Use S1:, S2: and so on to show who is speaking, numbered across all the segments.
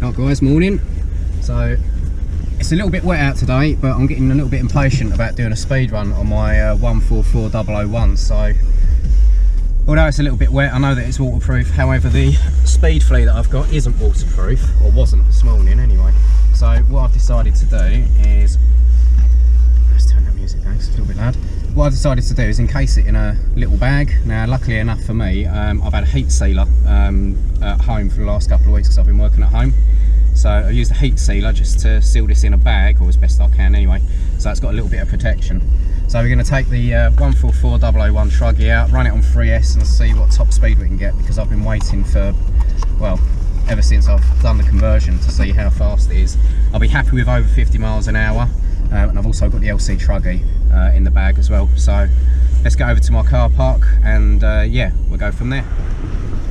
S1: Right guys, morning. So it's a little bit wet out today, but I'm getting a little bit impatient about doing a speed run on my 144001. So although it's a little bit wet, I know that it's waterproof. However, the Speed-Flea that I've got isn't waterproof, or wasn't this morning anyway. So what I've decided to do is, let's turn that music down, it's a little bit loud. What I've decided to do is encase it in a little bag. Now luckily enough for me, I've had a heat sealer at home for the last couple of weeks because I've been working at home. So I used a heat sealer just to seal this in a bag, or as best I can anyway, so it's got a little bit of protection. So we're going to take the 144001 Truggy out, run it on 3S and see what top speed we can get, because I've been waiting for, well, ever since I've done the conversion to see how fast it is. I'll be happy with over 50 miles an hour, and I've also got the LC Truggy in the bag as well. So let's go over to my car park and yeah, we'll go from there.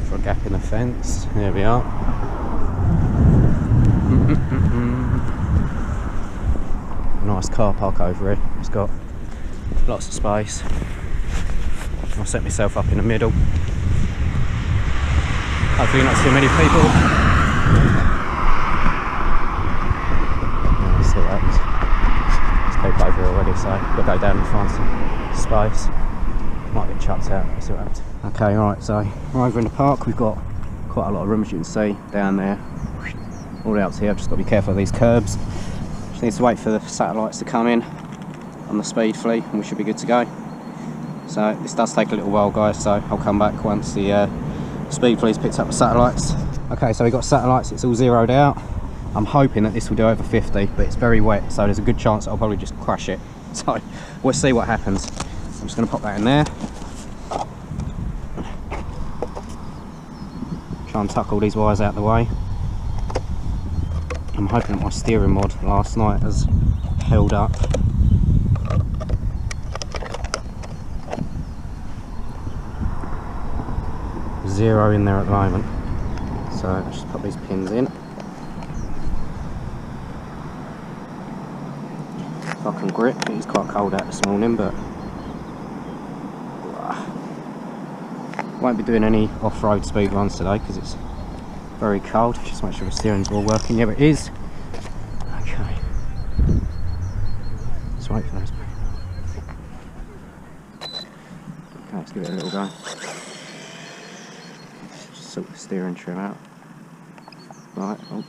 S1: For a gap in the fence, there we are. Nice car park over here, it's got lots of space. I'll set myself up in the middle. Hopefully not too many people. Yeah, see that. There's people over here already, so we'll go down and find some space. Might get chucked out, let's see what happens. Okay, right, so we're over in the park. We've got quite a lot of room, as you can see, down there. All the way up to here. I've just got to be careful of these curbs. Just need to wait for the satellites to come in on the Speed-Flea and we should be good to go. So this does take a little while guys, so I'll come back once the Speed-Flea's picked up the satellites. Okay, so we've got satellites, it's all zeroed out. I'm hoping that this will do over 50, but it's very wet, so there's a good chance I'll probably just crash it. So we'll see what happens. I'm just going to pop that in there. Try and tuck all these wires out the way. I'm hoping that my steering mod last night has held up. Zero in there at the moment, so let's just put these pins in. If I can grip, it's quite cold out this morning, but won't be doing any off-road speed runs today because it's very cold. Just make sure the steering's all working. Yeah, it is. Okay, let's wait for those. Okay, let's give it a little go. Sort the steering trim out. Right, oh.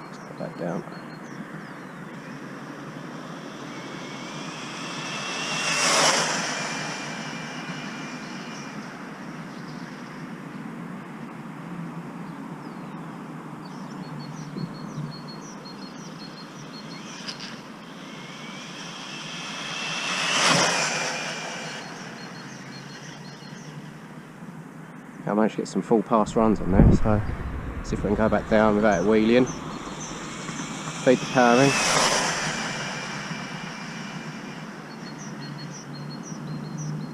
S1: Let's put that down. I managed to get some full pass runs on there, so see if we can go back down without it wheeling. Feed the power in.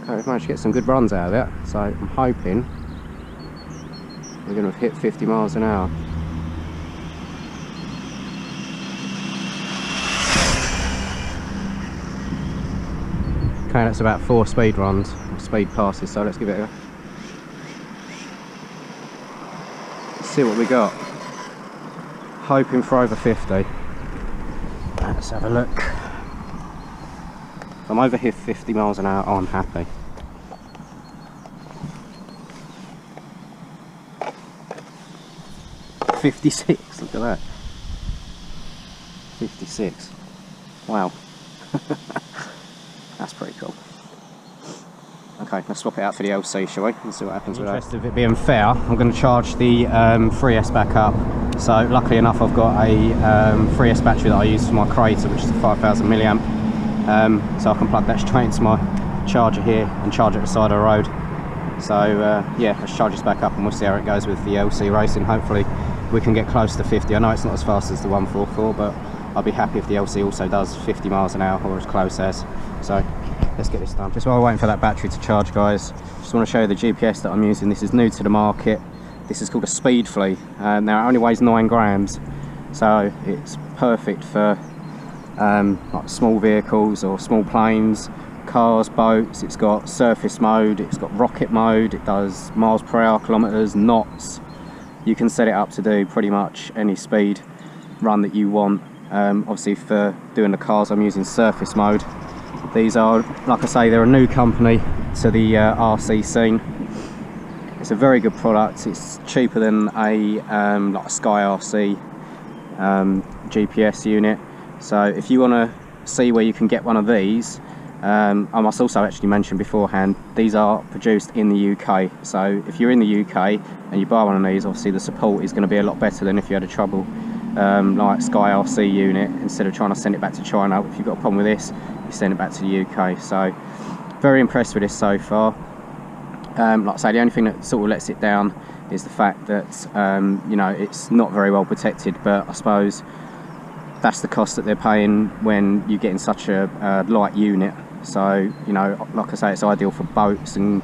S1: Okay, we've managed to get some good runs out of it, so I'm hoping we're going to hit 50 miles an hour. Okay, that's about 4 speed runs, or speed passes, so let's give it a go. See what we got. Hoping for over 50. Let's have a look. If I'm over here 50 miles an hour, oh, I'm happy. $56, look at that. 56. Wow. That's pretty cool. Okay, let's swap it out for the LC, shall we? Let's see what happens with that. Interested of it being fair, I'm going to charge the 3S back up. So luckily enough, I've got a 3S battery that I use for my Crater, which is a 5000 milliamp. So I can plug that straight into my charger here and charge it at the side of the road. So yeah, let's charge this back up and we'll see how it goes with the LC racing. Hopefully we can get close to 50. I know it's not as fast as the 144, but I'll be happy if the LC also does 50 miles an hour or as close as. So let's get this done. Just while we're waiting for that battery to charge, guys, just want to show you the GPS that I'm using. This is new to the market. This is called a Speed-Flea. Now it only weighs 9 grams, so it's perfect for like small vehicles or small planes, cars, boats. It's got surface mode, it's got rocket mode, it does miles per hour, kilometers, knots. You can set it up to do pretty much any speed run that you want. Obviously for doing the cars I'm using surface mode. These are, like I say, they're a new company to the RC scene. It's a very good product. It's cheaper than a like a Sky RC GPS unit. So if you want to see where you can get one of these, I must also actually mention beforehand, these are produced in the UK. So if you're in the UK and you buy one of these, obviously the support is going to be a lot better than if you had a trouble like Sky RC unit. Instead of trying to send it back to China, if you've got a problem with this, you send it back to the UK. So very impressed with this so far. Like I say, the only thing that sort of lets it down is the fact that you know, it's not very well protected, but I suppose that's the cost that they're paying when you get in such a light unit. So, you know, like I say, it's ideal for boats and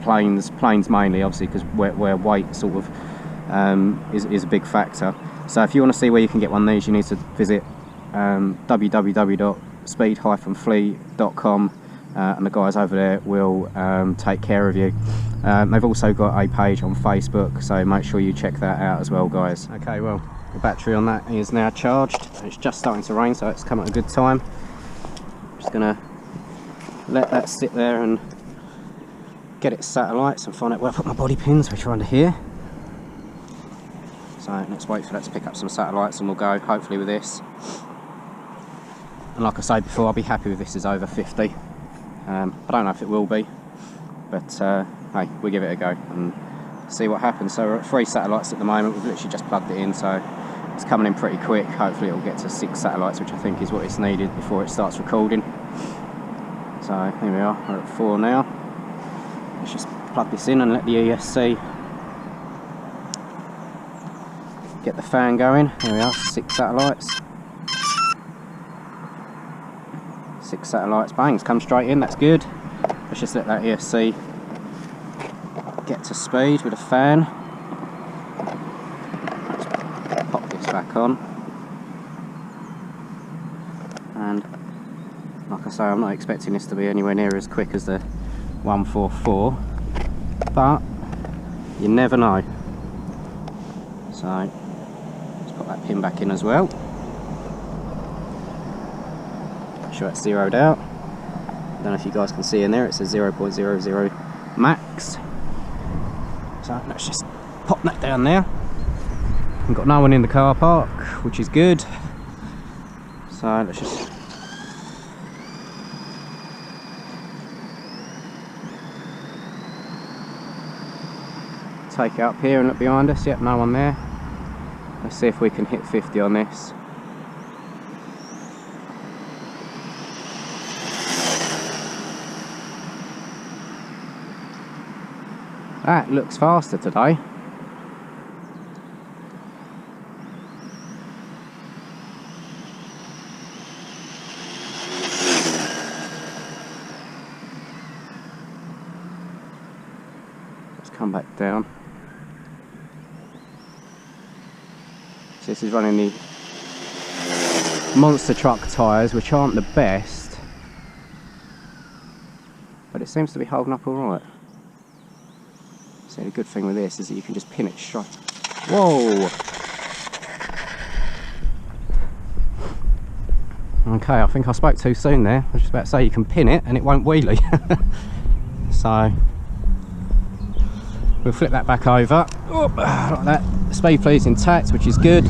S1: planes mainly, obviously, because where weight sort of is a big factor. So if you want to see where you can get one of these, you need to visit www.speed-flea.com, and the guys over there will take care of you. They've also got a page on Facebook, so make sure you check that out as well, guys. Okay, well, the battery on that is now charged. It's just starting to rain, so it's come at a good time. Just gonna let that sit there and get its satellites and find out where I put my body pins, which are under here. So let's wait for that to pick up some satellites and we'll go hopefully with this. And like I said before, I'll be happy with this is over 50. I don't know if it will be, but hey, we'll give it a go and see what happens. So we're at 3 satellites at the moment. We've literally just plugged it in, so it's coming in pretty quick. Hopefully it'll get to 6 satellites, which I think is what it's needed before it starts recording. So here we are, we're at 4 now. Let's just plug this in and let the ESC get the fan going. Here we are, 6 satellites. 6 satellites, bang, it's come straight in, that's good. Let's just let that ESC get to speed with a fan. Let's pop this back on. And like I say, I'm not expecting this to be anywhere near as quick as the 144, but you never know. So let's put that pin back in as well. Make sure that's zeroed out. I don't know if you guys can see in there, it says 0.00 max. So let's just pop that down there. We've got no one in the car park, which is good. So let's just take it up here and look behind us. Yep, no one there. Let's see if we can hit 50 on this. That looks faster today. Let's come back down. So this is running the monster truck tyres, which aren't the best, but it seems to be holding up alright. So the good thing with this is that you can just pin it straight. Whoa! Okay, I think I spoke too soon there. I was just about to say you can pin it and it won't wheelie. So we'll flip that back over. Oop, like that. The Speed-Flea is intact, which is good.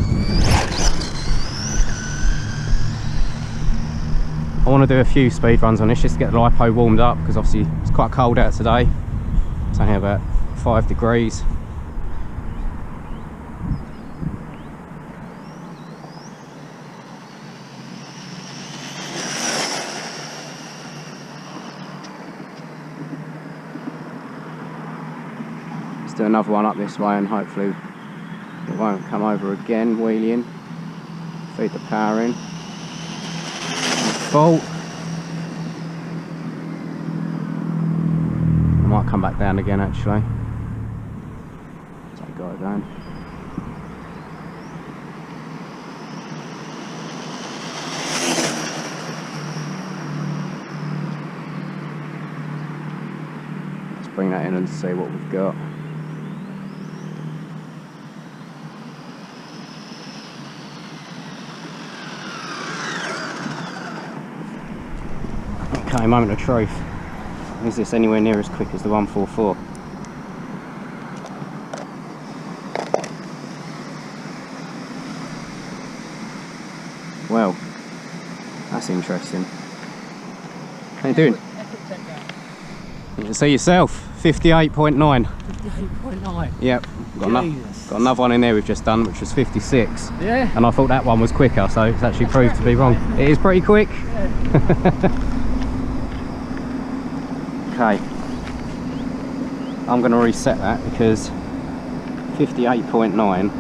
S1: I want to do a few speed runs on this just to get the lipo warmed up, because obviously it's quite cold out today. It's only about 5 degrees. Let's do another one up this way and hopefully it won't come over again, wheeling. Feed the power in. Full. I might come back down again actually. Got it down. bring that in and see what we've got. Okay, moment of truth. Is this anywhere near as quick as the 144? Well, that's interesting. How you doing? You can see yourself, 58.9.
S2: 58.9?
S1: Yep, got another one in there we've just done, which was 56.
S2: Yeah.
S1: And I thought that one was quicker, so it's actually proved to be wrong. It is pretty quick.
S2: Yeah.
S1: Okay, I'm going to reset that because 58.9.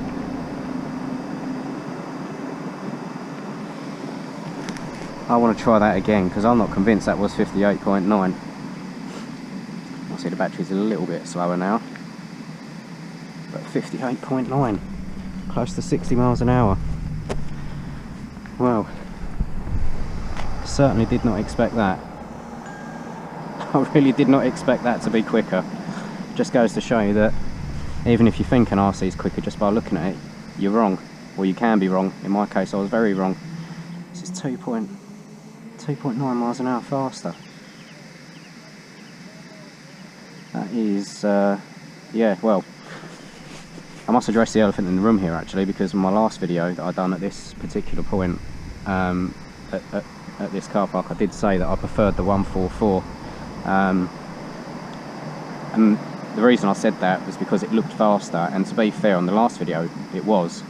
S1: I want to try that again because I'm not convinced that was 58.9. I see the battery's a little bit slower now, but 58.9, close to 60 miles an hour. Well, certainly did not expect that. I really did not expect that to be quicker. Just goes to show you that even if you think an RC is quicker just by looking at it, you're wrong, or you can be wrong. In my case I was very wrong. This is 2.9 miles an hour faster. That is, yeah, well, I must address the elephant in the room here actually, because in my last video that I done at this particular point, at this car park, I did say that I preferred the 144. And the reason I said that was because it looked faster, and to be fair, on the last video it was.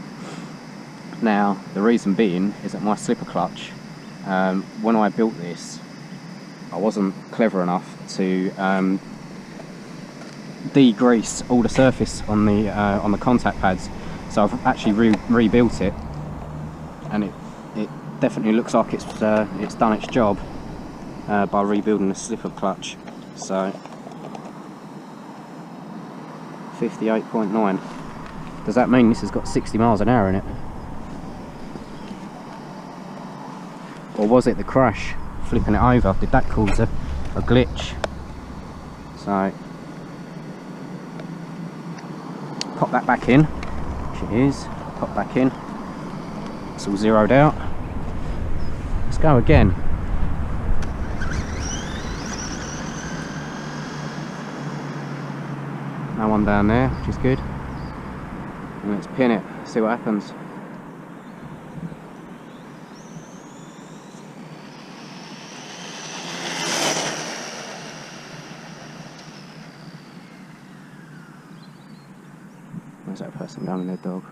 S1: Now the reason being is that my slipper clutch, when I built this, I wasn't clever enough to degrease all the surface on the contact pads, so I've actually rebuilt it, and it definitely looks like it's done its job by rebuilding the slipper clutch. So 58.9. Does that mean this has got 60 miles an hour in it? Or was it the crash flipping it over? Did that cause a glitch? So pop that back in, which it is. Pop back in. It's all zeroed out. Let's go again. No one down there, which is good. And let's pin it, see what happens. Where's that person going with their dog?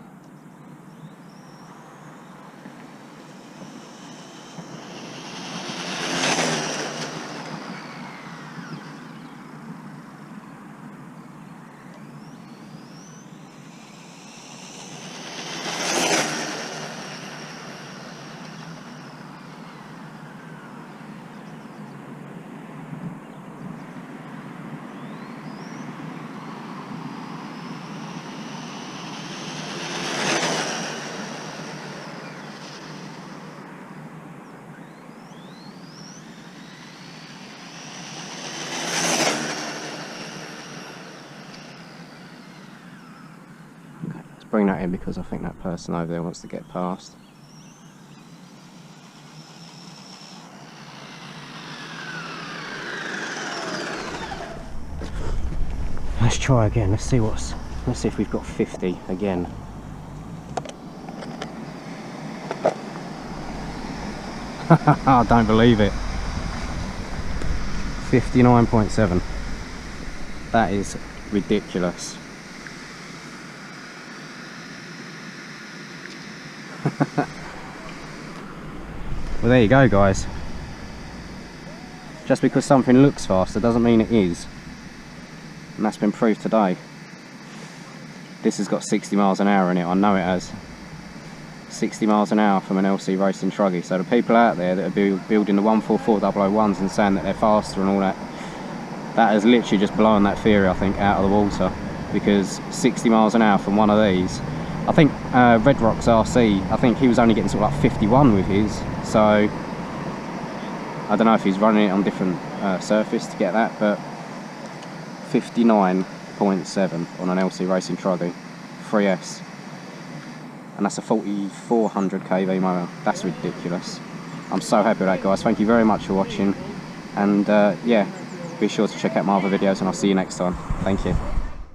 S1: Bring that in because I think that person over there wants to get past. Let's try again. Let's see if we've got 50 again. I don't believe it. 59.7. That is ridiculous. Well, there you go, guys. Just because something looks faster doesn't mean it is, and that's been proved today. This has got 60 miles an hour in it. I know it has. 60 miles an hour from an LC racing Truggy. So the people out there that are building the 144 001s and saying that they're faster and all that, that has literally just blown that theory, I think, out of the water. Because 60 miles an hour from one of these, I think Red Rock's RC, I think he was only getting sort of like 51 with his, so I don't know if he's running it on different surface to get that, but 59.7 on an LC Racing Truggy 3S, and that's a 4400 kV motor. That's ridiculous. I'm so happy with that, guys. Thank you very much for watching, and yeah, be sure to check out my other videos, and I'll see you next time. Thank you.